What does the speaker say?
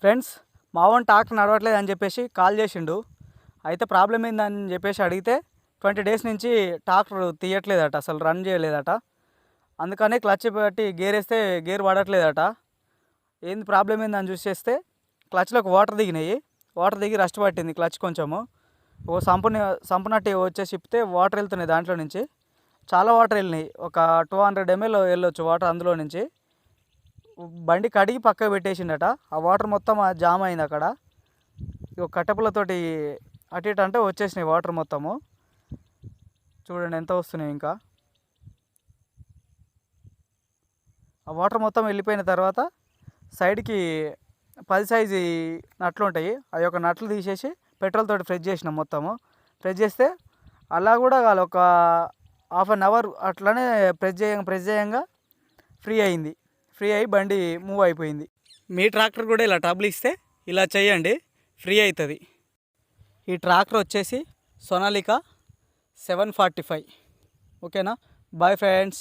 Friends, మా van tractor నడవట్లేదు అని చెప్పేసి కాల్ చేసిండు. అయితే ప్రాబ్లం ఏందని చెప్పేసి అడిగితే 20 డేస్ నుంచి ట్రాక్టర్ తీయట్లేదట, అసలు రన్ చేయలేదట. అందుకనే క్లచ్ పెట్టి గేర్ వేస్తే గేర్ పడట్లేదట. ఏంది ప్రాబ్లం ఏందని చూసేస్తే క్లచ్లోకి వాటర్ దిగినాయి. వాటర్ దిగి రస్ట్ పట్టింది క్లచ్ కొంచెము. సంపునట్టు వచ్చేసి ఇప్పితే వాటర్ వెళ్తున్నాయి దాంట్లో నుంచి. చాలా వాటర్ వెళ్ళినాయి, ఒక 200 ml వెళ్ళొచ్చు వాటర్ అందులో నుంచి. బండి కడిగి పక్కకు పెట్టేసిండట. ఆ వాటర్ మొత్తం జామ్ అయింది అక్కడ. కట్టెపుల్లతోటి అటు ఇటు అంటే వచ్చేసినాయి వాటర్ మొత్తము. చూడండి ఎంత వస్తున్నాయి. ఇంకా ఆ వాటర్ మొత్తం వెళ్ళిపోయిన తర్వాత సైడ్కి 10 సైజు నట్లు ఉంటాయి, అవి ఒక నట్లు తీసేసి పెట్రోల్ తోటి ఫ్రెష్ చేసినాం మొత్తము. ఫ్రెష్ చేస్తే అలా కూడా కాదు, ఒక హాఫ్ అన్ అవర్ అట్లనే ప్రెస్ చేయంగా ఫ్రీ అయింది. ఫ్రీ అయ్యి బండి మూవ్ అయిపోయింది. మీ ట్రాక్టర్ కూడా ఇలా ట్రబుల్ ఇస్తే ఇలా చేయండి, ఫ్రీ అవుతుంది. ఈ ట్రాక్టర్ వచ్చేసి సోనాలికా 745. ఓకేనా? Bye friends.